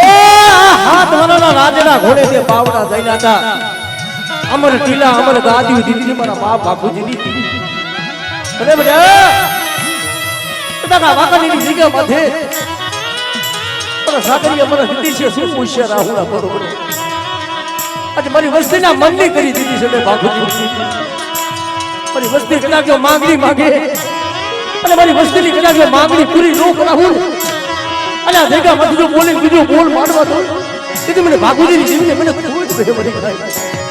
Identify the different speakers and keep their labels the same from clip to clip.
Speaker 1: એ હાથ વનના રાજના ઘોડે તે પાવડા જઈના હતા અમર ટીલા અમર ગાદી દીધી મારા બાપ બાપુજીની અરે બડા બડા વાકની જગ્યા માથે સાગરી અમર દીધી છે શું પૂછ્યા રાહુલા બરોબર આજે મારી વસ્તીના મનની કરી દીધી છે મે બાપુજી મારી વસ્તી કદાચ જો માંગણી માંગે અને મારી વસ્તીની કદાચ જો માંગણી પૂરી ન કરાવું અને આ જગ્યા માં જો બોલે બીજો બોલ મારવા તો એટલે મને બાપુજીની જીવને મને ખૂબ જ મરી ગઈ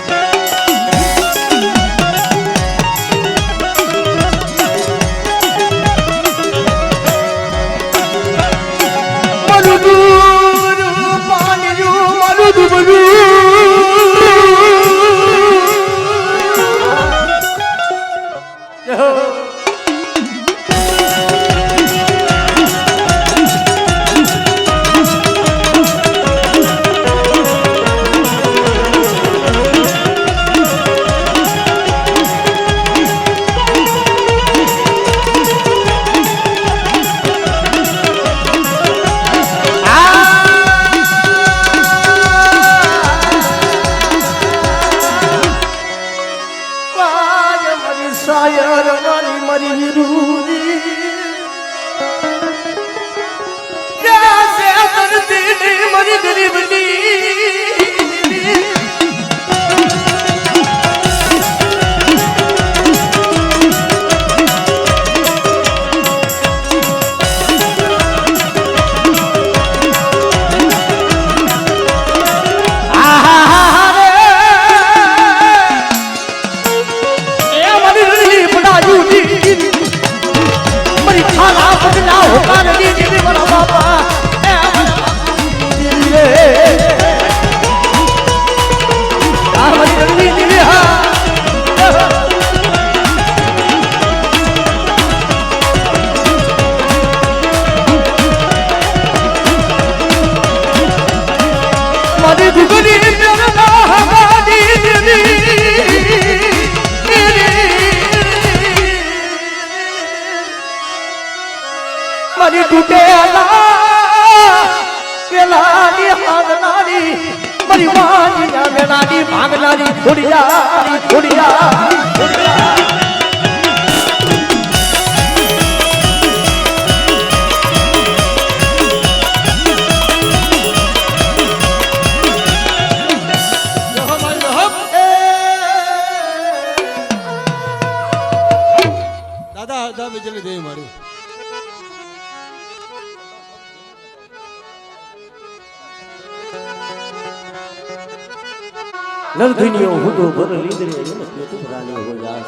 Speaker 1: નરધુનિયો હુદો ભર લીધરે એને પેટ ભરાની હો જાસ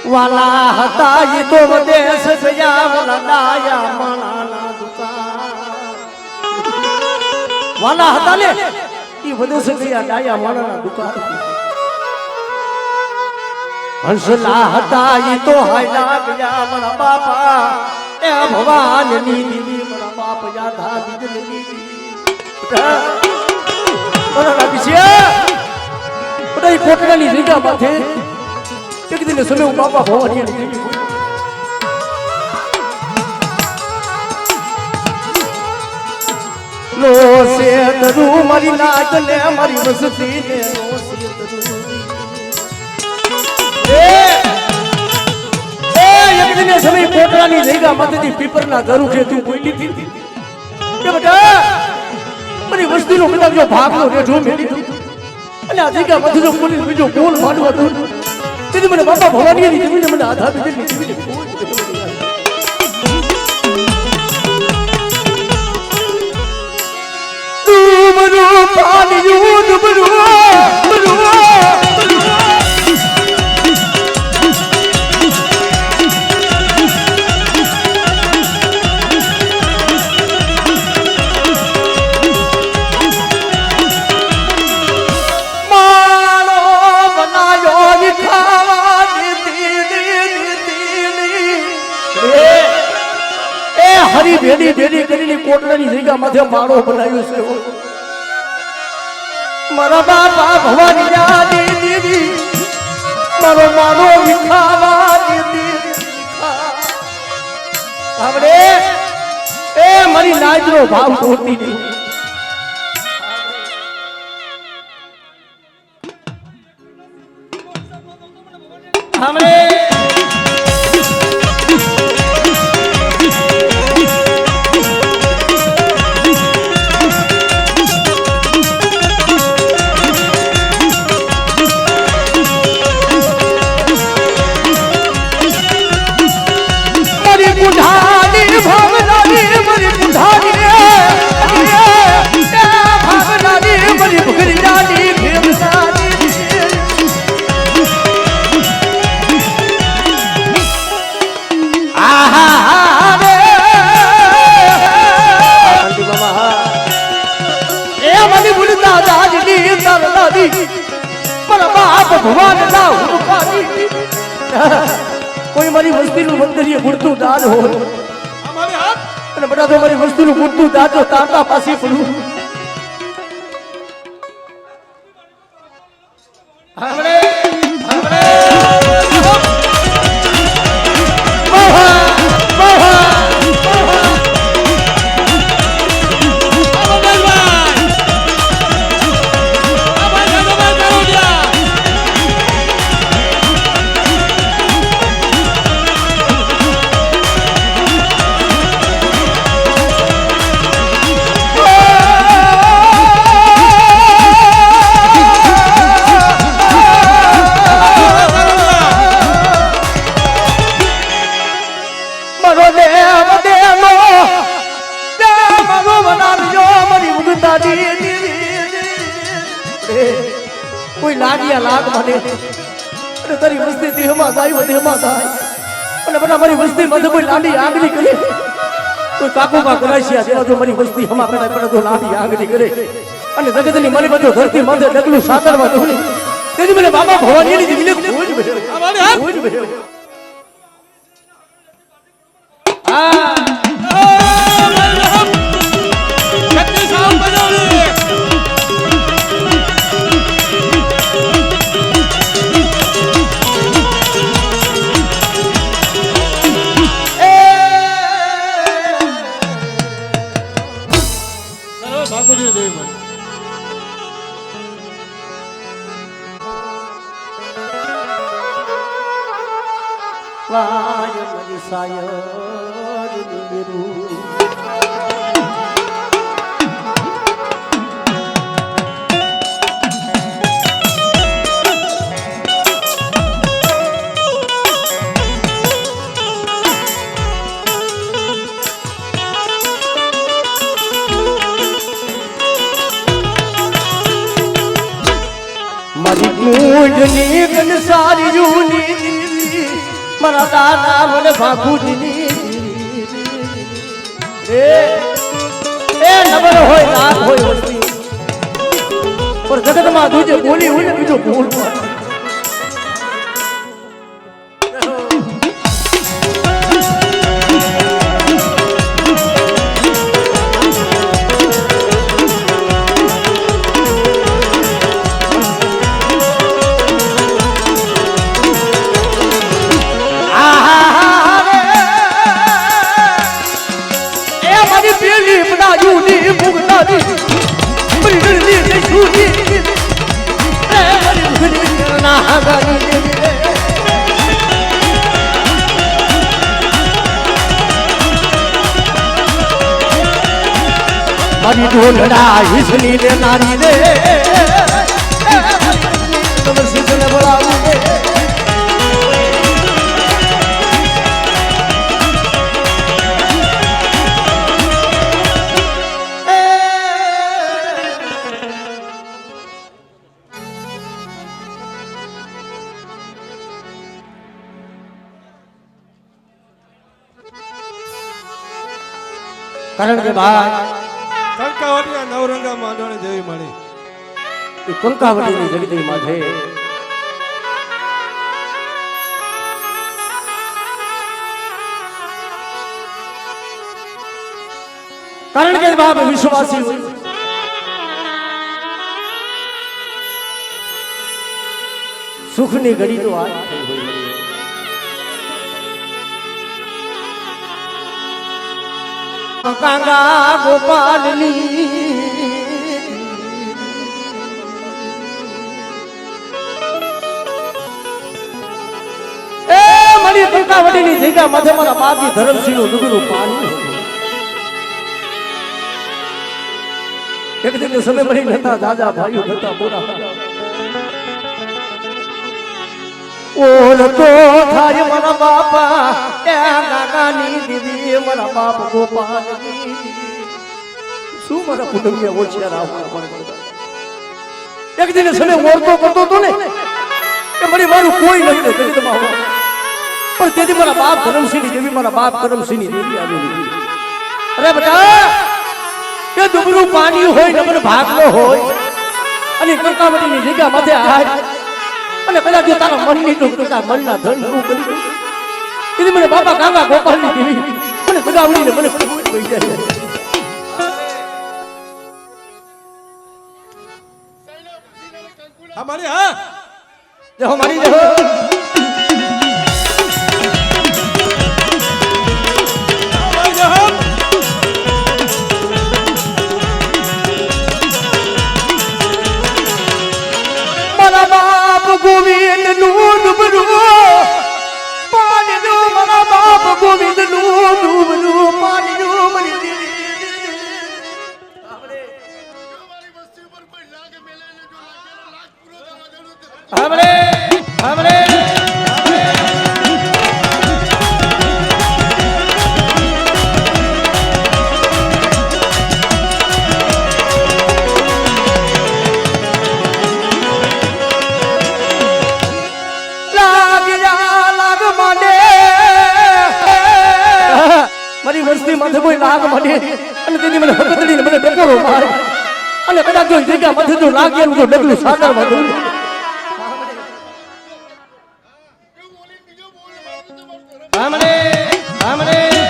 Speaker 1: વાલા હતા ઈ તો વદેશ ગયા વાલા ડાયા માણાના દુકાન વાલા હતા ને ઈ વદેશ ગયા ડાયા માણાના દુકાન હંસલા હતા ઈ તો હાયલા ગયા મારા બાપા એ ભવાનની દીદી મારા બાપ યાદા દીદી કોટડાની જગ્યા માથે એક દિન સમય બાપા ભવાની લો સે તરુ મારી નાચ ને મારી વસતી ને લો સે તરુ એક દિન સમય કોટડાની જગ્યા માથેથી પીપરના ધરુ કે તું બોલી હતી કે બેટા મારી વસ્તીનો કદાચ જો ભાગનો રેઠો મેલી દઉં અને આ જગ્યા બધું જો પોલીસ બીજો બોલ માંડવા દઉં તેથી મને બાપા ભવાનીની જમીને મને આધા બીજેની જમીને તું મનો પાણીયું હરી ભેડી ભેડી કરીને કોટડાની જગ્યા માથે માળો બનાવ્યો છે મારા બાપા ભવાની જાની દીદી મારો માનો વિખાવા દીદી નો ભાવ જોતી નહીં.
Speaker 2: હમણે
Speaker 1: બુઢાની ભાવનાની મરી બુઢાની ભાવનાની મરી ભગરિયાની ભેમનાની આહા રે આંટી મામા એ મની બુલતા દાદની તરલાદી પર બાપ ભગવાન ના હુકાની કોઈ મારી વસ્તીનું મંદિર ગુડતું દાન હોય
Speaker 2: અમારે હાથ
Speaker 1: અને બધા તો મારી વસ્તીનું ગુડતું દાન તો તાતા પાસે પડું
Speaker 2: હમણે હમણે
Speaker 1: કોઈ લાગ્યા લાગ મને અને તારી વસ્તી દેહમાં જાય દેહમાં જાય અને બધા મારી વસ્તી માં કોઈ લાંડી આગની કરે કોઈ કાકો કા કરાશિયા જેવા જો મારી વસ્તી હમા કરે પણ તો લાંડી આગની કરે અને જગતની મારી બધો ધરતી માથે ડગલું સાતરમાં દોડી તેની મને બાબા ભવાનીની જ વિલેખ ભોજ બેઠો
Speaker 2: અમારે હાથ
Speaker 1: ભોજ બેઠો વાય મરી સાયર નીરું મારી કુંડની કંસારી જૂની મારા દાદા મને બાપુજીની એ નબર હોય લાખ હોય વસ્તી પણ જગતમાં તું જે બોલી હોય ને બીજો ભૂલ મારી ઢોલડા હિસની રે નારી રે તમે શીખને બોલાવું રે કારણ કે ભાઈ
Speaker 2: કંકાવટિયા નવરંગા માંડવાની દેવી મળી
Speaker 1: એ કંકાવટીની જગતી માથે કારણ કે બાપ વિશ્વાસી હોય સુખની ઘડી તો આ થઈ હોય કાંગા ગોપાલની એ મારી કંકાવટીની જગ્યા માથે મારા બાપજી ધરમસિંહનું ડુંગરું પાણી એક દિન સમય મળી નતા દાદા ભાઈઓ નતા બોરા ઓળતો થાય મારા બાપા એ કાકાની દીદી મારા બાપ ગોપાલની શું મારા કુટુંબીય ઓછિયા રાવણ એક દિન સમય ઓળતો કરતો તો ને કે મારી મારું કોઈ નથી કરી તમારો પણ તેથી મારા બાપ ધરમસિંહની દેવી મારા બાપ ધરમસિંહની દેવી આવી અરે બેટા કે ડુંગરું પાણી હોય નંબર ભાગલો હોય અને કંકાવટીની જગ્યા માથે હાથ અને કદાચ જો તારા મનની તો મનના ધન શું કરી દઉં મને બાપા કાંગા ગોપાલની દેવી મને બગાવડીને મને કોઈ પડી જાય
Speaker 2: અમારી હા
Speaker 1: જો મારી જો ગોવિંદ નું ડુબરું પાણી નું મારા બાપ ગોવિંદ નું ડુબરું પાણી નું મરી हमरे हमरे મારી વસ્તી માથે કોઈ લાગ મળે અને તેની મને હકતડીને મને ડકોરો મારે અને કદાચ જો જગ્યા માથે જો લાગ્યા તો ડગલું સાગરમાં દઉં हमरे हमरे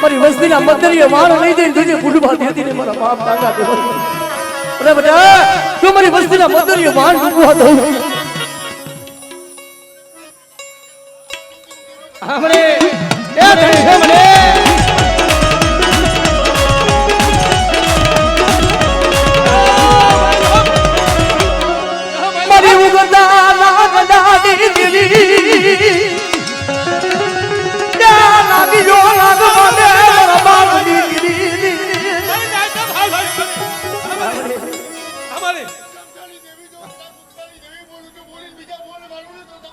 Speaker 1: મારી વસ્તીના મદરીએ વાળ લઈ જઈને તુજે ફૂલવા દેતી ને મારા બાપ દાદા દે અરે બેટા તું મારી વસ્તીના મદરીએ વાળ ડૂબવા દઉં हमरे એ ધણી हमरे મારી ઉગતા લાગડા દીદી લાગી જો લાગ મને મારા બાપ દીદી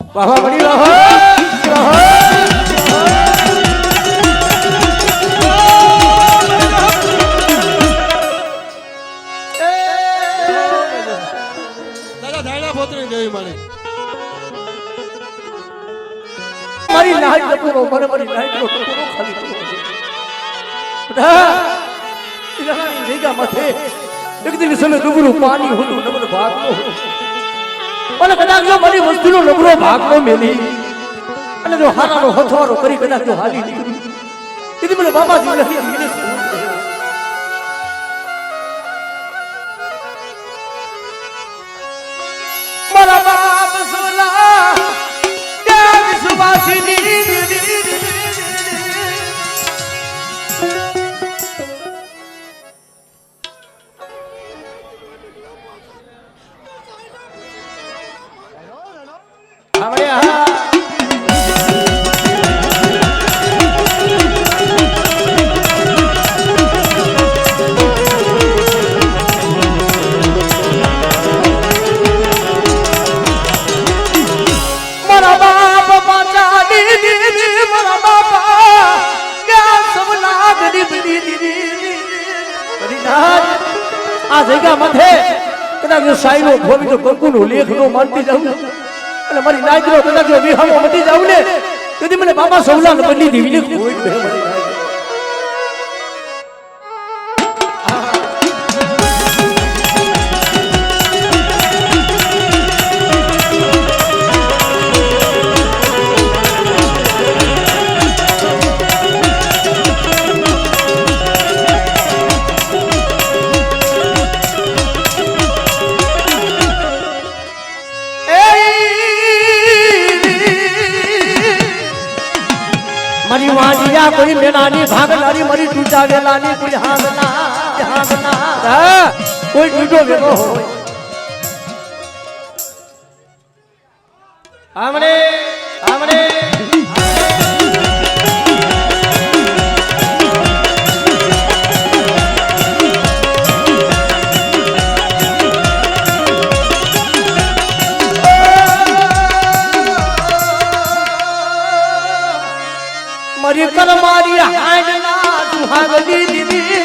Speaker 1: બાબા બની રહો મારી નાઈટ ટપુરો મને મારી નાઈટ નો ટપુરો ખાલી બેટા ઇલાની જગ્યા માથે એક દિન સમય ડુંગરું પાણી હતું નબર ભાગનો અને કદાચ જો મારી વસ્તુનો નબળો ભાગનો મેલી અને જો હારાનો હથવારો કરી કદાચ જો હાલી નીકળી તેથી મને બાબાજી નથી મારા બાપ સોલા આ જગ્યા માથે કદાચ સાઈનો ભોવી તો કંકુનો લેખ નો માનતી જાઉં અને મારી નાઈકનો કદાચ વિહામો મટી જાઉં ને તેથી મને બાબા સૌલાને બદલી દેવી ને કોઈ બે મળી જાય આ કોઈ મેનાની ભાગનારી મારી તૂટા વેલાની કોઈ હાંગના કોઈ તૂટો વેલો હોય
Speaker 2: આમણે આમણે
Speaker 1: મારી કર મારી હાંડના સુહાગલી દીદી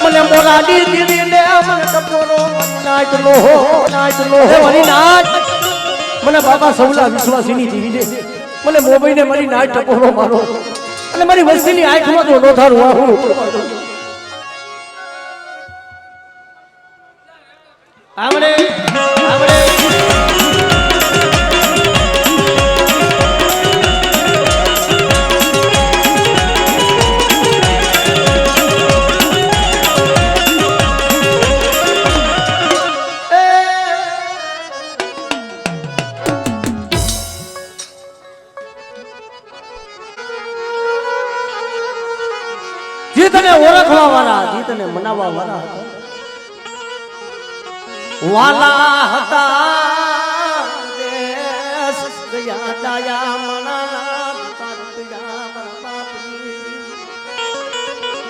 Speaker 1: મને મોરાડી દીદી ને મને ટપોરો નાચલો હે મારી નાચ મને બાબા સૌલા વિશ્વાસીની જીવી દે મને મોબાઈલ ને મારી નાચ ટપોરો મારો અને મારી વસ્તીની આંખમાં તો નો થારું આવું
Speaker 2: આમણે આમણે
Speaker 1: જીતને ઓળખવા વાળા જીતને મનાવવા વાળા વાલા હતા દેશ ગયા દયા મનાના તારયા મારા બાપની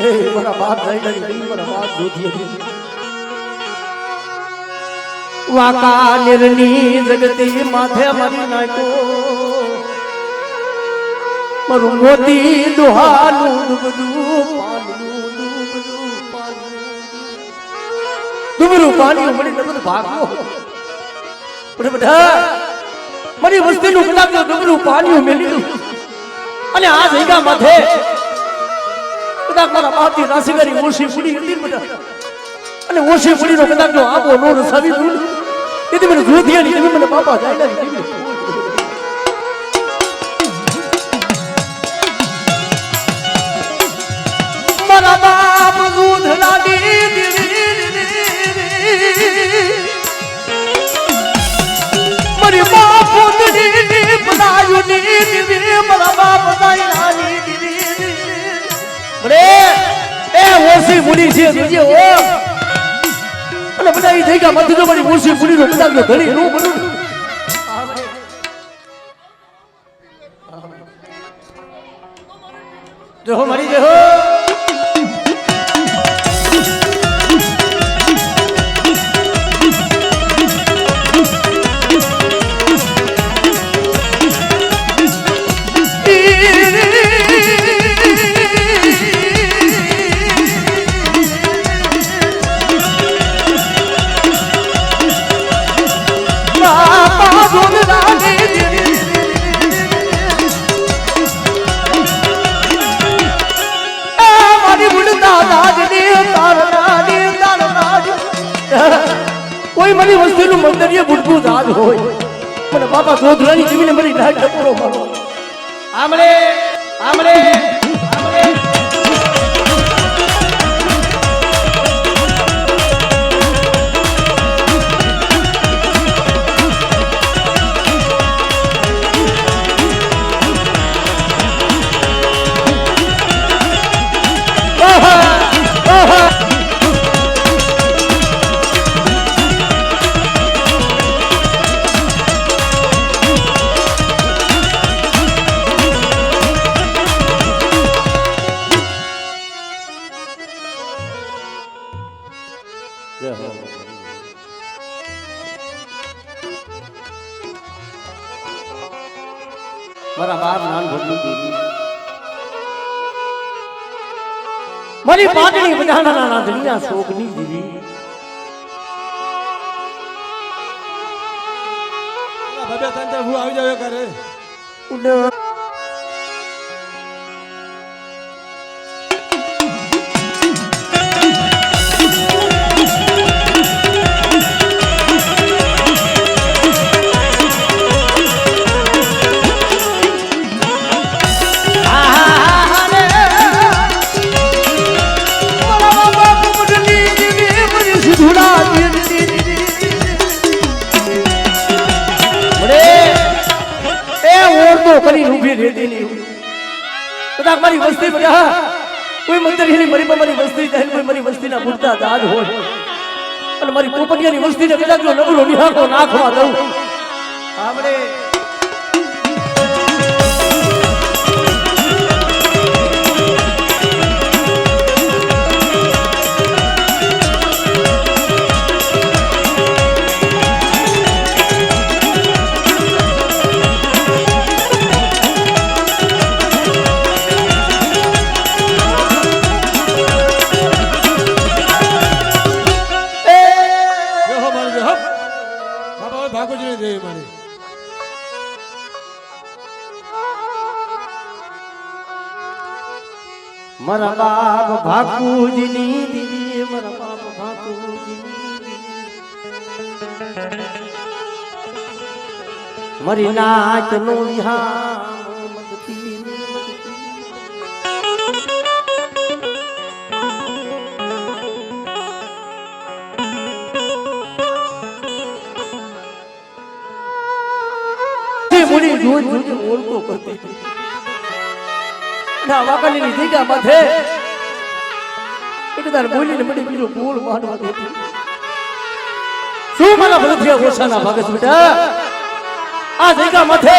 Speaker 1: એ મારા બાપ જઈ ગઈ મારા બાપ દૂધી હતી વાકા નિરની જગતી માથે મારી નાખ્યો મારું મોતી દુહાનું દુબરું પાણી મળી બધું ભાગો પણ બધા મારી વસ્તીનું કદાચ દુબરું પાણી મેલી દઉં અને આ જગ્યા માથે કદાચ મારા બાપની રાશિ કરી ઓછી પૂરી હતી બધા અને ઓછી પૂરીનો કદાચ જો આબો નો રસાવી દઉં તેથી મને જોધિયાની તમે મને બાપા જાય નથી મારા બાપ દૂધ લાડી મારી બાપ દીદી બનાયું દીદી મારા બાપ દાઈ દીદી બરે એ ઓસી મુડી છે જોજે ઓ અને બધા ઈ થઈ ગયા મત જો મારી ઓસી મુડી નો બધા ઘડી નું બધું જો મારી જો કોઈ મારી વસ્તુનું મંદિર બુડબુડ આજ હોય મને બાપા ગોધરાની જીવીને મારી નાક ટપોરો મારો
Speaker 2: આમણે આમણે આમણે
Speaker 1: મારા બાપ નાન ભોગવું દીધી મારી પાટણી બધાના નાના દુનિયા શોકની દીવી
Speaker 2: ભવ્ય તંત્ર હું આવી જાવ કરે
Speaker 1: કરી મારી વસ્તી બધા કોઈ મંદિર હેલી મારી વસ્તી જાય કોઈ મારી વસ્તીના મૂર્તા દાદ હોય અને મારી પોપટિયાની વસ્તીને કદાચ જો નબળો નિહાળો નાખવા દઉં
Speaker 2: આપણે ભાગોજી દેવી મારી
Speaker 1: મારા બાપ ભાકુજીની દીદી મારા બાપ ભાકુજીની દીદી મારી નાચ નો વિહાર મદતી મુની જોઈ જોઈ ઓળખો કરતી ના વાકલી ની દીગા માથે એકદાર બોલીને બડી બીજો બોલ માનવા દેતી શું મારા ભરતિયા ઓછાના ભાગસ બેટા આ દીગા માથે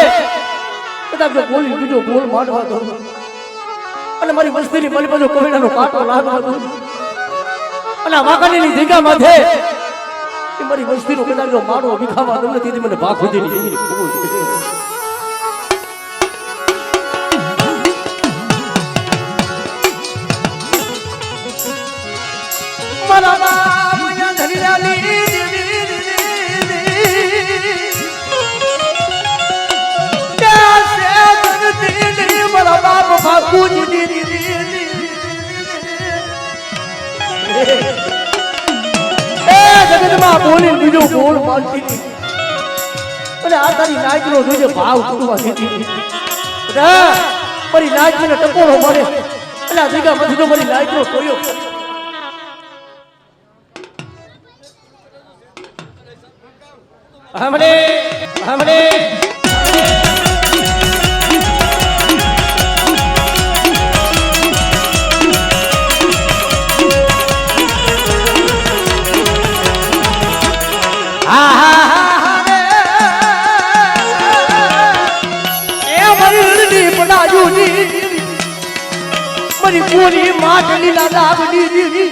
Speaker 1: એકદાર જો બોલી બીજો બોલ માનવા દો અને મારી વસ્તીની મારી બાજુ કવિડાનો કાંટો લાગવા દો અને વાકલી ની દીગા માથે એ મારી વસ્તીનો કદાચ જો મારો વિખાવા દો ને તેથી મને ભાખુજીની જમીન ખબર છે મારા બાપ યા ધરીલાલી કેસે ધરતી મારા બાપ ભાકુજી દીદી એ જગતમાં બોલી બીજો બોલ માનતી અને આ તારી નાચનો જોજે ભાવ કુવા દીધી મારી નાચને ટકોરો મળે અને આ જગ્યા પછી તો મારી નાચનો કોયો
Speaker 2: हमने
Speaker 1: મારી પૂરી માટલી ના દાબડી દીદી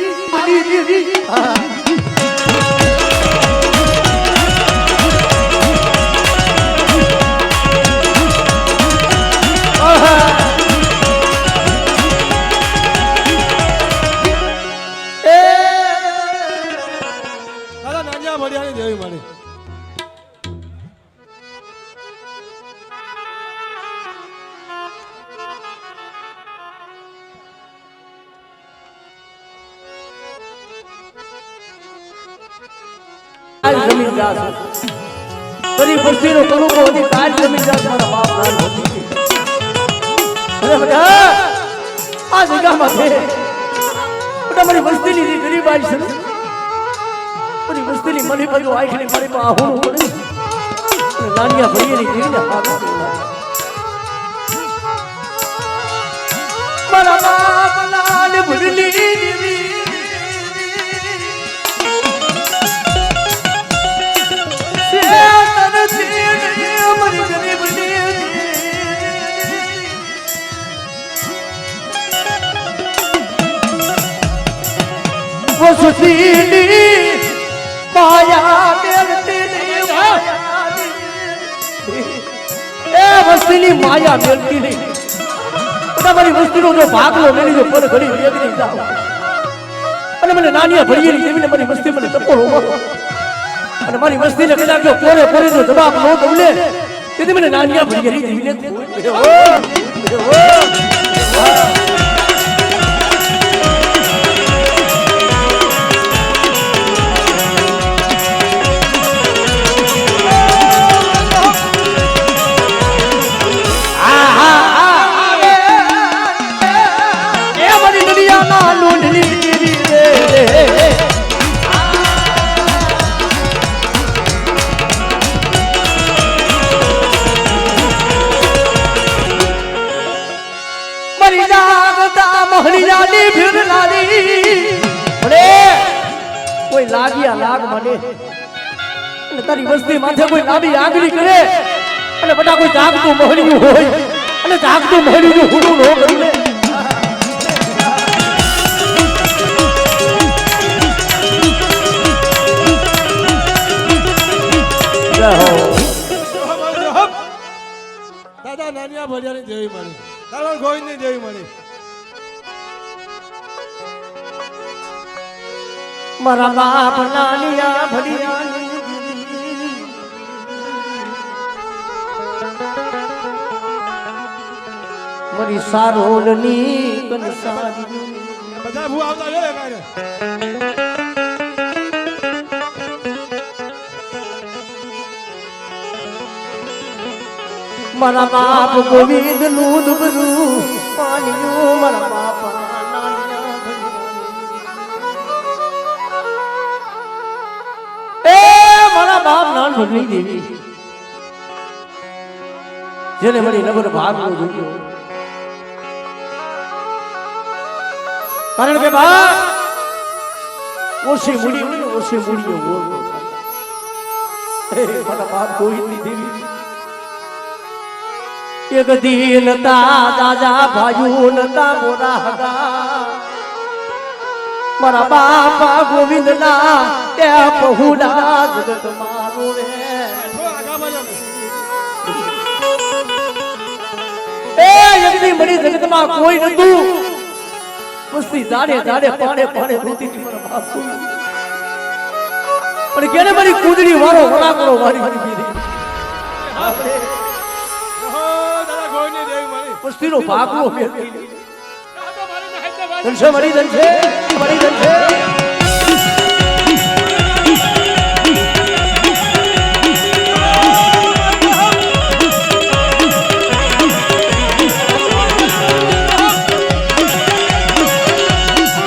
Speaker 2: દાદા નાન્યા ભડિયાની દેવી મારી
Speaker 1: જમીન જાત બધી વસ્તીનો કલુકો હતી કાલ જમીન જાત મારા બાપ નાનો હતી અરે બેટા આ જગ્યામાં છે બેટા મારી વસ્તીની જે ગરીબાઈ છે બધી વસ્તીની મની બાજુ આખરી મારી માં આવું પડે નાનિયા ભરીએની જીને હાથ મારા બાપ નાન ભૂલી માયા વસ્તીની માયા મેળતી નહીં મારી વસ્તીનો જો ભાગલો મેળી જો પર ઘડી વેગરી જાવ અને મને નાનિયા ભરીએની દેવીને મારી વસ્તી મને ટકોરો મળો અને મારી વસ્તીને કદાચ જો પોરે પોરે જો જવાબ ન દઉં ને તેથી મને નાનિયા ભરીએની દેવીને મરી જા કોઈ લાગ્યા લાગ મને અને તારી વસ્તી માથે કોઈ લાંબી આંગળી કરે અને બટા કોઈ જાગતું મહળ્યું હોય અને જાગતું મહળ્યું હુડું ન કરું ને
Speaker 2: દાદા નાનિયા ભડિયાની દેવી મળી દાદા ગોવિંદની દેવી મળી
Speaker 1: મારા બાપ નાનિયા ભડિયાની મારી સારોલની કંસારી
Speaker 2: બધા ભૂ આવતા જોઈએ કાંઈ
Speaker 1: મારા બાપ ગોવિંદ નું દુબરું પાણીયું મારા બાપા નાનિયા ભડિયાની. એ મારા બાપ નાન ભગની દેવી જેને મળી નગર ભાગવો જોયો કારણ કે બા ઓછી મૂડી ઓછી મૂડીઓ મારા બાપ ગોવિંદની દેવી એક દીન તા દાદા ભાઈઓ નતા મોરા હગા મારા બાપા ગોવિંદ ના એ પહુડા જગત મારો રે એ એકદી મળી જગતમાં કોઈ નતું મસ્તી દાડે દાડે પાડે પાડે રોતી હતી મારા બાપ પણ કેને મારી કુદડી વાળો વરાકરો વારી વારી દીધી મસ્તીનો ભાગલો ફેરવી ધનશે મરી ધનશે મરી ધનશે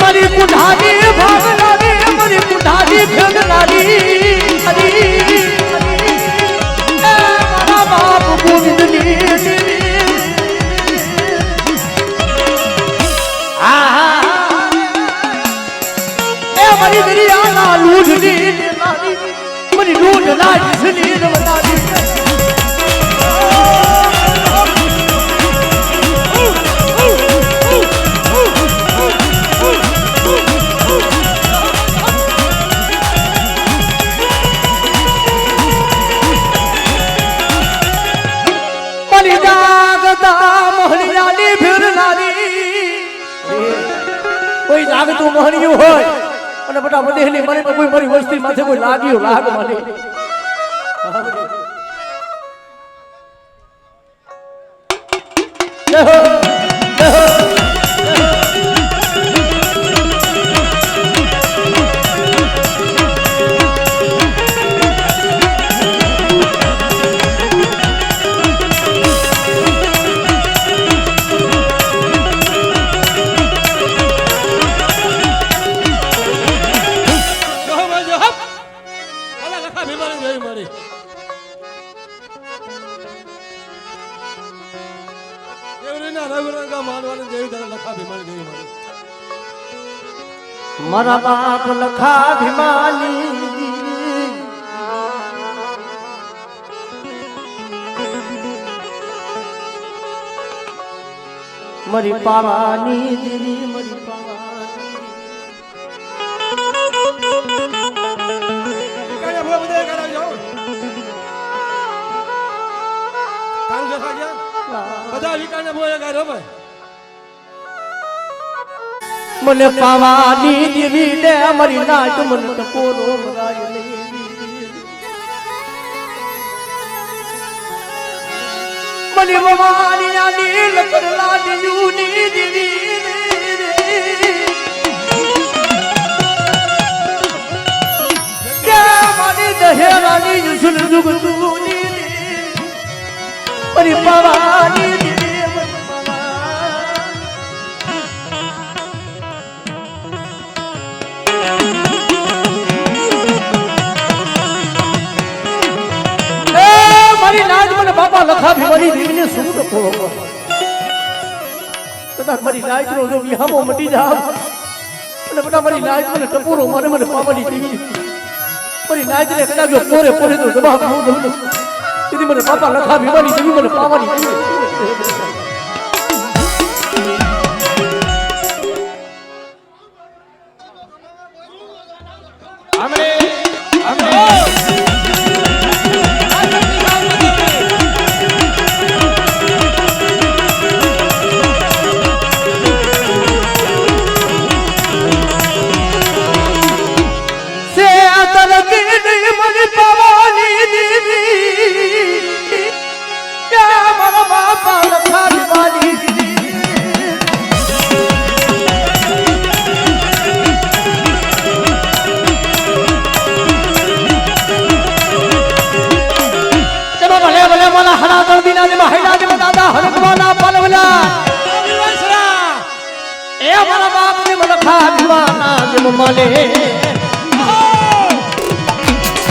Speaker 1: મારી કુઢાની ભાગનારી મારી કુઢાની ભેગનારી મારા બાપ ગોવિંદની મારી દરિયાના લૂઢની મારી લૂઢ લાજની રમનારી મારી જાગતા મહણિયાની ફેરનારી કોઈ જાગતું મહણિયું હોય અને બટા બધેની મને કોઈ મારી વસ્તી માથે કોઈ લાગ્યું લાગ મને મારા બાપ લખા ભીમાલી મારી પાવાની દીદી મારી
Speaker 2: બધા વિકાને બોલે ગાય ભાઈ
Speaker 1: મને પાવાની દેવી દે મારી નાચ મને ટકોરો મગાય મને મવાની આ નીલ કરલા દીયુની દેવી કે મારી દહેરાની યુસુલ જુગતુની મારી પાવાની બાપા લખા ભીમાની દેવીને શું લખો કદાચ મારી નાયકનો જો વિહામો મટી જાવ અને બધા મારી નાચ મને ટપોરો મારે મને પાવાની દેવી મારી નાચને કદાચ જો પોરે પોરે તો જવાબ ન દઉં તેથી મને પાપા લખા ભીવાની દેવી મને પાવાની દેવી મને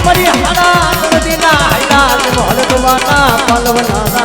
Speaker 1: મરી હરા નદીના હૈરા હલકવાના પલવના